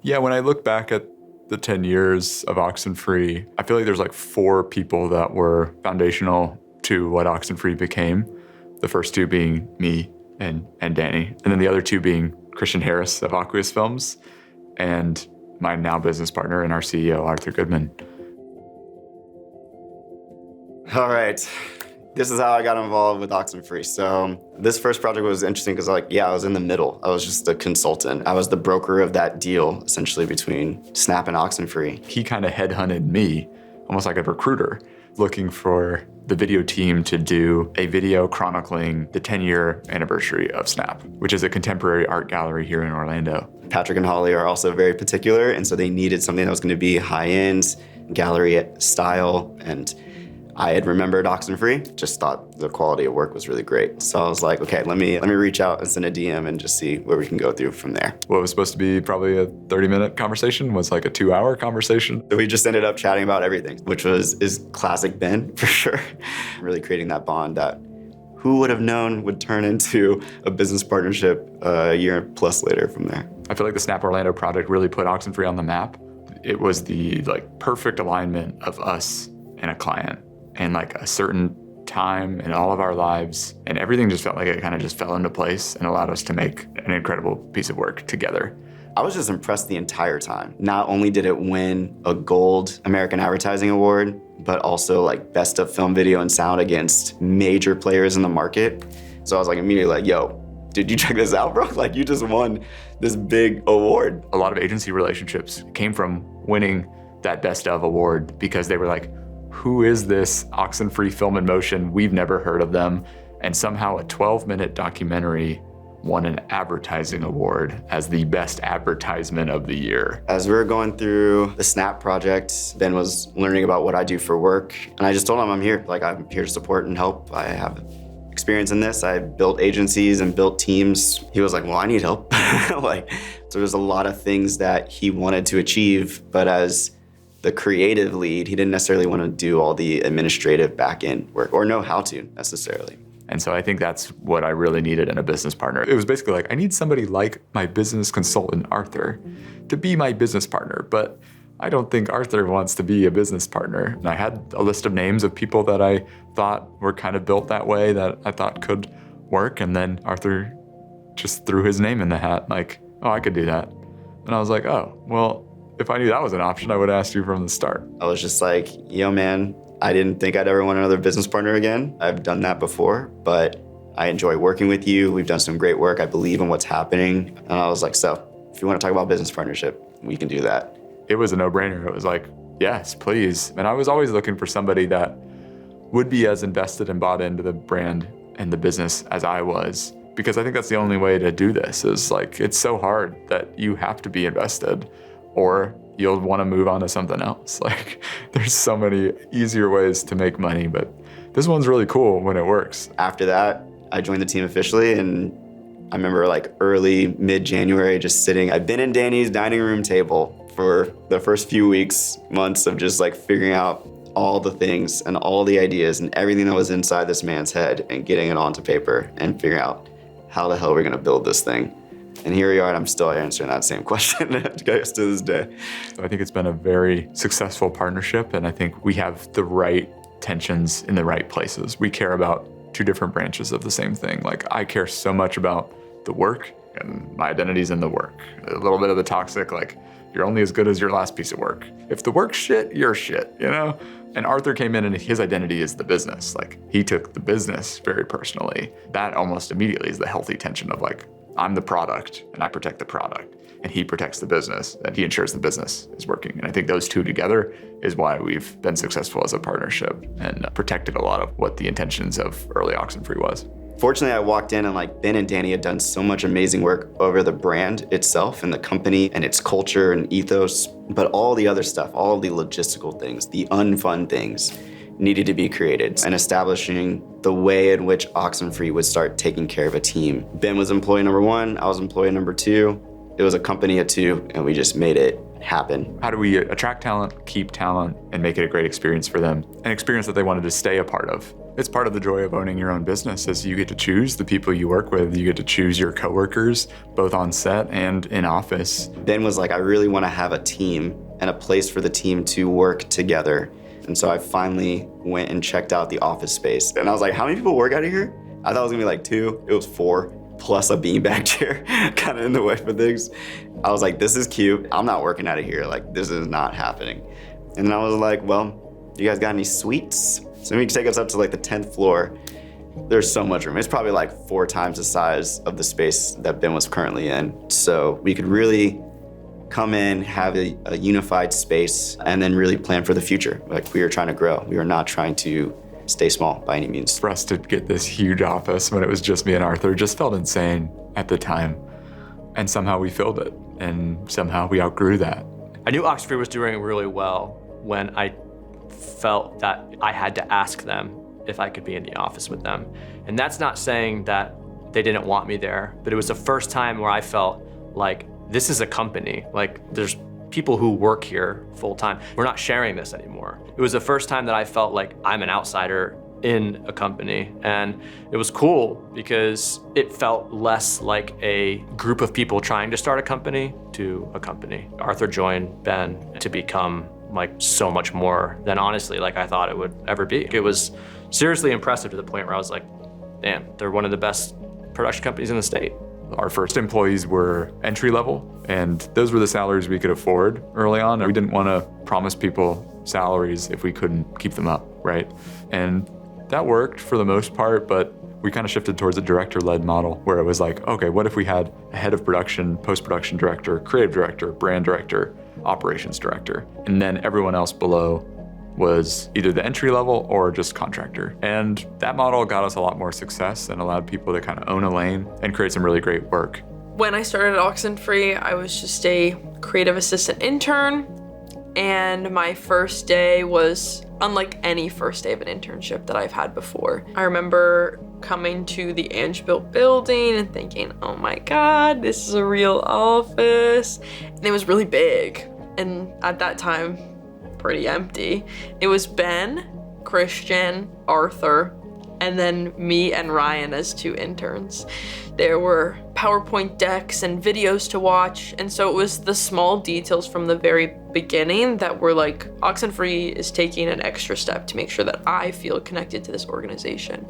Yeah, when I look back at the 10 years of Oxenfree, I feel like there's like 4 people that were foundational to what Oxenfree became. The first 2 being me and Dani, and then the other 2 being Christian Harris of Aqueous Films and my now business partner and our CEO, Arthur Goodman. All right, this is how I got involved with Oxenfree. So this first project was interesting because I was in the middle. I was just a consultant. I was the broker of that deal, essentially between Snap and Oxenfree. He kind of headhunted me, almost like a recruiter, looking for the video team to do a video chronicling the 10-year anniversary of Snap, which is a contemporary art gallery here in Orlando. Patrick and Holly are also very particular, and so they needed something that was going to be high-end, gallery style, and I had remembered Oxenfree, just thought the quality of work was really great. So I was like, okay, let me reach out and send a DM and just see where we can go through from there. What was supposed to be probably a 30-minute conversation was like a 2-hour conversation. So we just ended up chatting about everything, which is classic Ben for sure. Really creating that bond that who would have known would turn into a business partnership a year plus later from there. I feel like the Snap Orlando project really put Oxenfree on the map. It was the perfect alignment of us and a client, and like a certain time in all of our lives, and everything just felt like it kind of just fell into place and allowed us to make an incredible piece of work together. I was just impressed the entire time. Not only did it win a gold American Advertising Award, but also like best of film, video, and sound against major players in the market. So I was like immediately like, yo, did you check this out, bro? Like you just won this big award. A lot of agency relationships came from winning that best of award because they were like, who is this Oxenfree Film Motion? We've never heard of them. And somehow a 12-minute documentary won an advertising award as the best advertisement of the year. As we were going through the Snap project, Ben was learning about what I do for work. And I just told him I'm here. Like I'm here to support and help. I have experience in this. I built agencies and built teams. He was like, well, I need help. So there's a lot of things that he wanted to achieve, but as the creative lead, he didn't necessarily want to do all the administrative back-end work or know how to necessarily. And so I think that's what I really needed in a business partner. It was basically like, I need somebody like my business consultant, Arthur, to be my business partner, but I don't think Arthur wants to be a business partner. And I had a list of names of people that I thought were kind of built that way that I thought could work. And then Arthur just threw his name in the hat, like, oh, I could do that. And I was like, oh, well, if I knew that was an option, I would have asked you from the start. I was just like, yo, man, I didn't think I'd ever want another business partner again. I've done that before, but I enjoy working with you. We've done some great work. I believe in what's happening. And I was like, so if you want to talk about business partnership, we can do that. It was a no-brainer. It was like, yes, please. And I was always looking for somebody that would be as invested and bought into the brand and the business as I was, because I think that's the only way to do this is like, it's so hard that you have to be invested or you'll want to move on to something else. Like there's so many easier ways to make money, but this one's really cool when it works. After that, I joined the team officially, and I remember like early, mid-January, just sitting, I've been in Dani's dining room table for the first few weeks, months of just like figuring out all the things and all the ideas and everything that was inside this man's head and getting it onto paper and figuring out how the hell we're gonna build this thing. And here we are, and I'm still answering that same question to this day. So I think it's been a very successful partnership, and I think we have the right tensions in the right places. We care about 2 different branches of the same thing. Like I care so much about the work, and my identity's in the work. A little bit of the toxic, like you're only as good as your last piece of work. If the work's shit, you're shit, you know? And Arthur came in and his identity is the business. Like he took the business very personally. That almost immediately is the healthy tension of like, I'm the product and I protect the product, and he protects the business and he ensures the business is working. And I think those 2 together is why we've been successful as a partnership and protected a lot of what the intentions of early Oxenfree was. Fortunately, I walked in and like Ben and Dani had done so much amazing work over the brand itself and the company and its culture and ethos, but all the other stuff, all of the logistical things, the unfun things needed to be created, and establishing the way in which Oxenfree would start taking care of a team. Ben was employee number 1, I was employee number 2. It was a company of 2, and we just made it happen. How do we attract talent, keep talent, and make it a great experience for them? An experience that they wanted to stay a part of. It's part of the joy of owning your own business is you get to choose the people you work with. You get to choose your coworkers, both on set and in office. Ben was like, I really want to have a team and a place for the team to work together. And so I finally went and checked out the office space. And I was like, how many people work out of here? I thought it was gonna be like 2. It was 4, plus a beanbag chair, kind of in the way for things. I was like, this is cute. I'm not working out of here. Like, this is not happening. And then I was like, well, you guys got any suites? So we can take us up to like the 10th floor. There's so much room. It's probably like 4 times the size of the space that Ben was currently in. So we could really come in, have a unified space, and then really plan for the future. Like, we were trying to grow. We were not trying to stay small by any means. For us to get this huge office when it was just me and Arthur just felt insane at the time. And somehow we filled it, and somehow we outgrew that. I knew Oxenfree was doing really well when I felt that I had to ask them if I could be in the office with them. And that's not saying that they didn't want me there, but it was the first time where I felt like this is a company. Like, there's people who work here full time. We're not sharing this anymore. It was the first time that I felt like I'm an outsider in a company. And it was cool because it felt less like a group of people trying to start a company to a company. Arthur joined Ben to become like so much more than honestly like I thought it would ever be. It was seriously impressive to the point where I was like, damn, they're one of the best production companies in the state. Our first employees were entry level, and those were the salaries we could afford early on. We didn't want to promise people salaries if we couldn't keep them up, right? And that worked for the most part, but we kind of shifted towards a director-led model where it was like, okay, what if we had a head of production, post-production director, creative director, brand director, operations director, and then everyone else below was either the entry level or just contractor. And that model got us a lot more success and allowed people to kind of own a lane and create some really great work. When I started at Oxenfree, I was just a creative assistant intern, and my first day was unlike any first day of an internship that I've had before. I remember coming to the Ange-built building and thinking, oh my God, this is a real office. And it was really big, and at that time, pretty empty. It was Ben, Christian, Arthur, and then me and Ryan as 2 interns. There were PowerPoint decks and videos to watch, and so it was the small details from the very beginning that were like, Oxenfree is taking an extra step to make sure that I feel connected to this organization.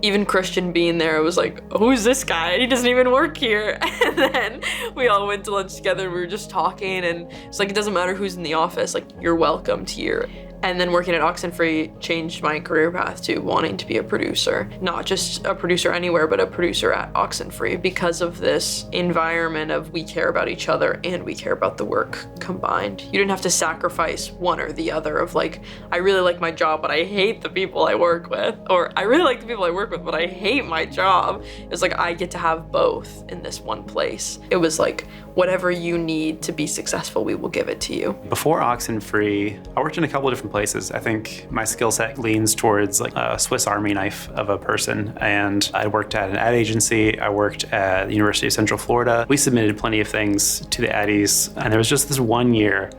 Even Christian being there, it was like, who's this guy? He doesn't even work here. And then we all went to lunch together and we were just talking, and it's like, it doesn't matter who's in the office, like, you're welcomed here. And then working at Oxenfree changed my career path to wanting to be a producer. Not just a producer anywhere, but a producer at Oxenfree, because of this environment of we care about each other and we care about the work combined. You didn't have to sacrifice one or the other of like, I really like my job, but I hate the people I work with. Or I really like the people I work with, but I hate my job. It was like, I get to have both in this one place. It was like, whatever you need to be successful, we will give it to you. Before Oxenfree, I worked in a couple of different places. I think my skill set leans towards like a Swiss Army knife of a person. And I worked at an ad agency. I worked at the University of Central Florida. We submitted plenty of things to the Addies. And there was just this one year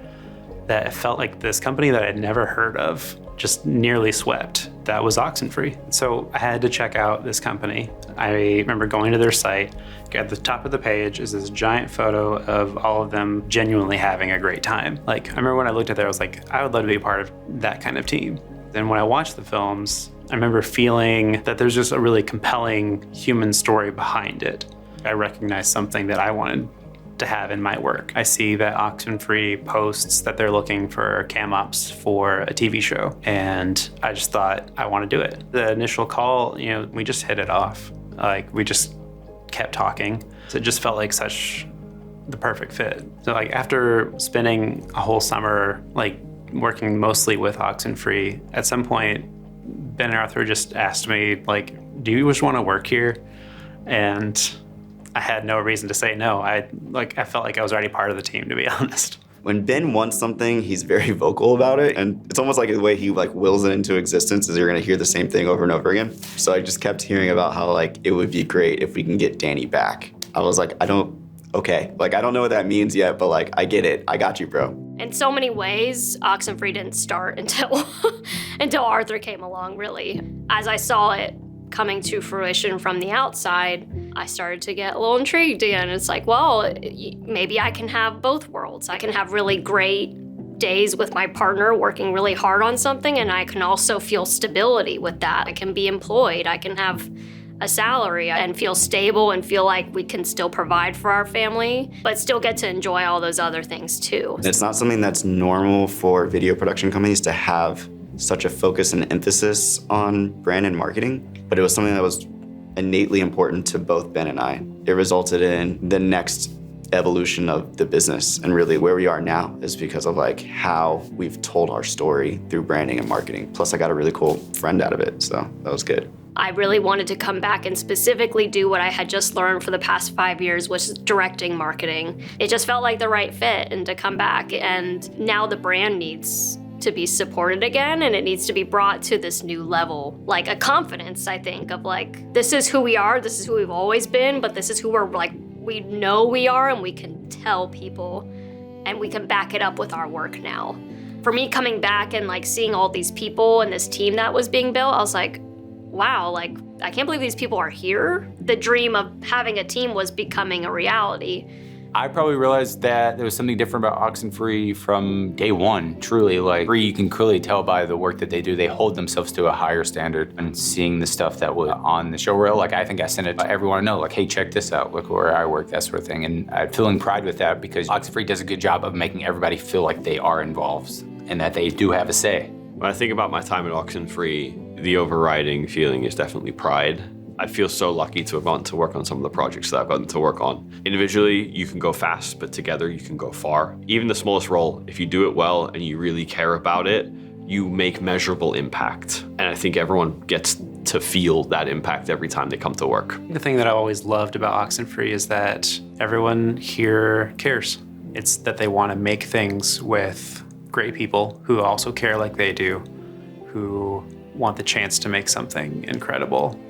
that it felt like this company that I'd never heard of just nearly swept. That was Oxenfree. So I had to check out this company. I remember going to their site. At the top of the page is this giant photo of all of them genuinely having a great time. Like, I remember when I looked at that, I was like, I would love to be a part of that kind of team. Then when I watched the films, I remember feeling that there's just a really compelling human story behind it. I recognized something that I wanted to have in my work. I see that Oxenfree posts that they're looking for cam ops for a TV show, and I just thought, I want to do it. The initial call, we just hit it off. Like, we just kept talking. So it just felt like such the perfect fit. So like, after spending a whole summer like working mostly with Oxenfree, at some point Ben and Arthur just asked me like, do you just want to work here? And I had no reason to say no. I felt like I was already part of the team, to be honest. When Ben wants something, he's very vocal about it, and it's almost like the way he like wills it into existence is you're gonna hear the same thing over and over again. So I just kept hearing about how like it would be great if we can get Dani back. I was like, I don't okay. Like, I don't know what that means yet, but like, I get it. I got you, bro. In so many ways, Oxenfree didn't start until until Harter came along, really. As I saw it coming to fruition from the outside, I started to get a little intrigued again. It's like, well, maybe I can have both worlds. I can have really great days with my partner working really hard on something, and I can also feel stability with that. I can be employed. I can have a salary and feel stable and feel like we can still provide for our family, but still get to enjoy all those other things too. It's not something that's normal for video production companies to have such a focus and emphasis on brand and marketing, but it was something that was innately important to both Ben and I. It resulted in the next evolution of the business, and really where we are now is because of like how we've told our story through branding and marketing. Plus I got a really cool friend out of it, so that was good. I really wanted to come back and specifically do what I had just learned for the past 5 years, which is directing marketing. It just felt like the right fit, and to come back, and now the brand needs to be supported again, and it needs to be brought to this new level, like a confidence, I think, of like, this is who we are, this is who we've always been, but this is who we're like, we know we are, and we can tell people, and we can back it up with our work now. For me, coming back and like seeing all these people and this team that was being built, I was like, wow, like, I can't believe these people are here. The dream of having a team was becoming a reality. I probably realized that there was something different about Oxenfree from day one, truly. Like, you can clearly tell by the work that they do, they hold themselves to a higher standard. And seeing the stuff that was on the show reel, like, I think I sent it to everyone to know, like, hey, check this out, look where I work, that sort of thing. And I'm feeling pride with that because Oxenfree does a good job of making everybody feel like they are involved and that they do have a say. When I think about my time at Oxenfree, the overriding feeling is definitely pride. I feel so lucky to have gotten to work on some of the projects that I've gotten to work on. Individually, you can go fast, but together you can go far. Even the smallest role, if you do it well and you really care about it, you make measurable impact. And I think everyone gets to feel that impact every time they come to work. The thing that I always loved about Oxenfree is that everyone here cares. It's that they want to make things with great people who also care like they do, who want the chance to make something incredible,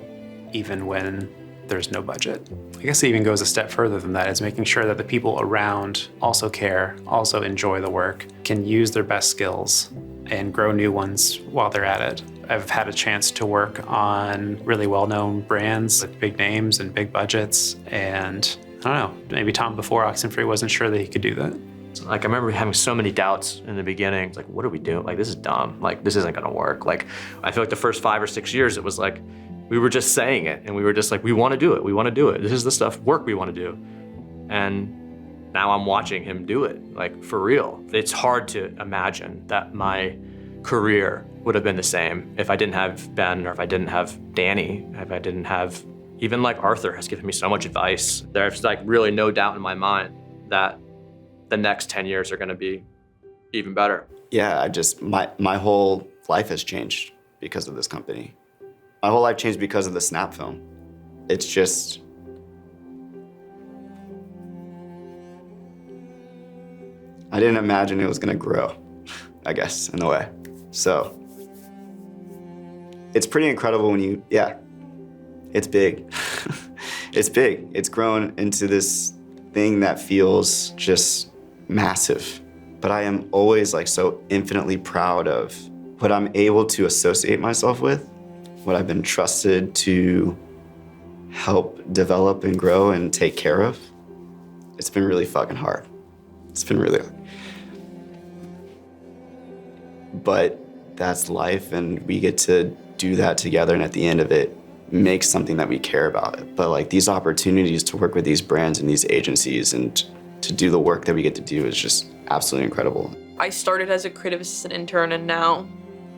even when there's no budget. I guess it even goes a step further than that. It's making sure that the people around also care, also enjoy the work, can use their best skills and grow new ones while they're at it. I've had a chance to work on really well-known brands with big names and big budgets, and I don't know, maybe Tom before Oxenfree wasn't sure that he could do that. Like, I remember having so many doubts in the beginning. It's like, what are we doing? Like, this is dumb. Like, this isn't gonna work. Like, I feel like the first 5 or 6 years, it was like, we were just saying it, and we were just like, we wanna do it, we wanna do it. This is the stuff, work we wanna do. And now I'm watching him do it, like, for real. It's hard to imagine that my career would have been the same if I didn't have Ben, or if I didn't have Dani, if I didn't have, even like Harter has given me so much advice. There's like really no doubt in my mind that the next 10 years are gonna be even better. Yeah, my whole life has changed because of this company. My whole life changed because of the Snap film. It's just, I didn't imagine it was gonna grow, I guess, in a way. So, it's pretty incredible when you, yeah, it's big. It's big. It's grown into this thing that feels just massive. But I am always like so infinitely proud of what I'm able to associate myself with, what I've been trusted to help develop and grow and take care of. It's been really fucking hard. It's been really hard. But that's life, and we get to do that together, and at the end of it, make something that we care about. But like, these opportunities to work with these brands and these agencies and to do the work that we get to do is just absolutely incredible. I started as a creative assistant intern, and now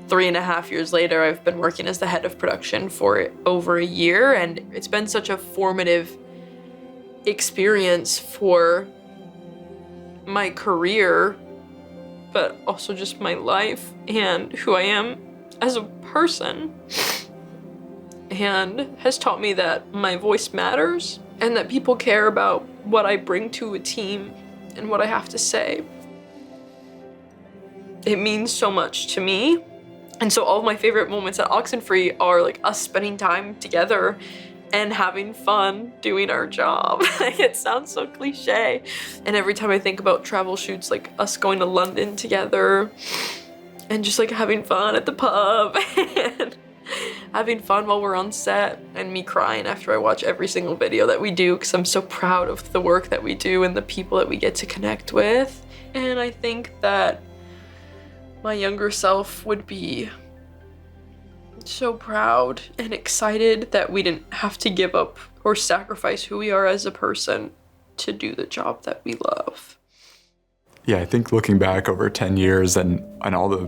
3.5 years later, I've been working as the head of production for over a year, and it's been such a formative experience for my career, but also just my life and who I am as a person, and has taught me that my voice matters and that people care about what I bring to a team and what I have to say. It means so much to me. And so all of my favorite moments at Oxenfree are like us spending time together and having fun doing our job. Like, it sounds so cliche. And every time I think about travel shoots, like us going to London together and just like having fun at the pub and having fun while we're on set, and me crying after I watch every single video that we do because I'm so proud of the work that we do and the people that we get to connect with. And I think that my younger self would be so proud and excited that we didn't have to give up or sacrifice who we are as a person to do the job that we love. Yeah, I think looking back over 10 years and all the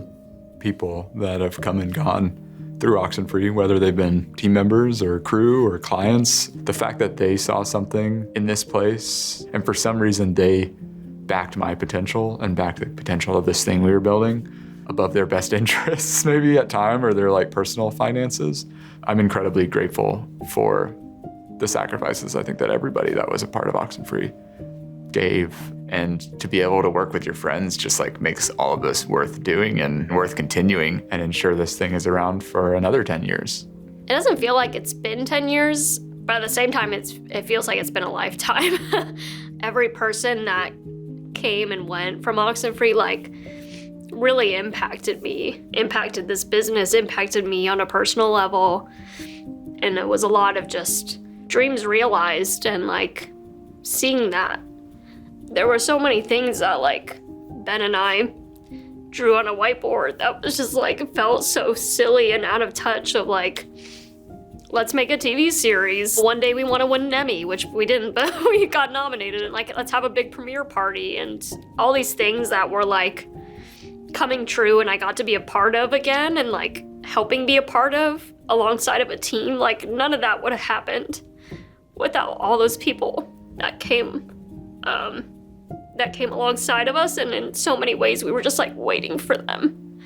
people that have come and gone through Oxenfree, whether they've been team members or crew or clients, the fact that they saw something in this place and for some reason they backed my potential and backed the potential of this thing we were building above their best interests maybe at time, or their like personal finances. I'm incredibly grateful for the sacrifices I think that everybody that was a part of Oxenfree gave, and to be able to work with your friends just like makes all of this worth doing and worth continuing and ensure this thing is around for another 10 years. It doesn't feel like it's been 10 years, but at the same time, it feels like it's been a lifetime. Every person that came and went from Oxenfree, like, really impacted me, impacted this business, impacted me on a personal level. And it was a lot of just dreams realized and like seeing that. There were so many things that like Ben and I drew on a whiteboard that was just like felt so silly and out of touch of like, let's make a TV series. One day we want to win an Emmy, which we didn't, but we got nominated, and like, let's have a big premiere party, and all these things that were like coming true and I got to be a part of again and like helping be a part of alongside of a team. Like, none of that would have happened without all those people that came alongside of us, and in so many ways we were just like waiting for them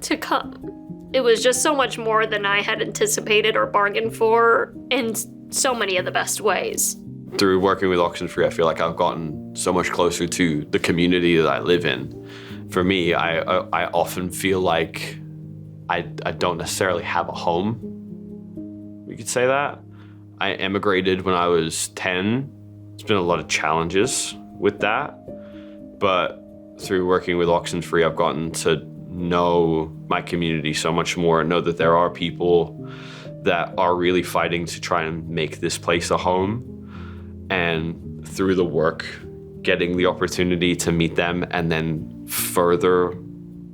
to come. It was just so much more than I had anticipated or bargained for in so many of the best ways. Through working with Oxenfree, I feel like I've gotten so much closer to the community that I live in. For me, I often feel like I don't necessarily have a home. We could say that. I emigrated when I was 10. There's been a lot of challenges with that, but through working with Oxenfree, I've gotten to know my community so much more and know that there are people that are really fighting to try and make this place a home. And through the work, getting the opportunity to meet them and then further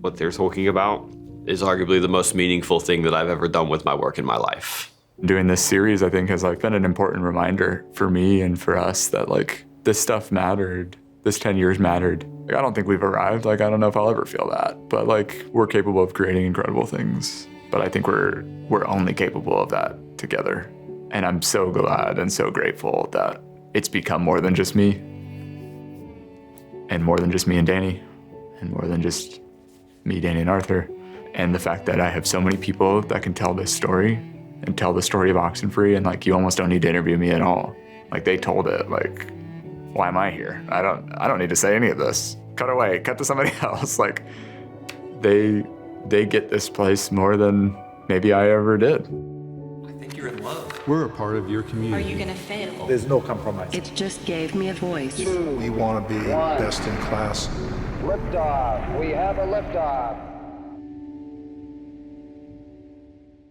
what they're talking about is arguably the most meaningful thing that I've ever done with my work in my life. Doing this series, I think, has like been an important reminder for me and for us that like this stuff mattered. This 10 years mattered. Like, I don't think we've arrived. Like, I don't know if I'll ever feel that, but like we're capable of creating incredible things. But I think we're only capable of that together. And I'm so glad and so grateful that it's become more than just me, and more than just me and Dani, and more than just me, Dani, and Arthur. And the fact that I have so many people that can tell this story and tell the story of Oxenfree, and like you almost don't need to interview me at all. Like, they told it. Like, why am I here? I don't need to say any of this. Cut away, cut to somebody else. Like, they get this place more than maybe I ever did. I think you're in love. We're a part of your Are community. you gonna fail? There's no compromise. It just gave me a voice. We want to be best in class. Liftoff. We have a liftoff.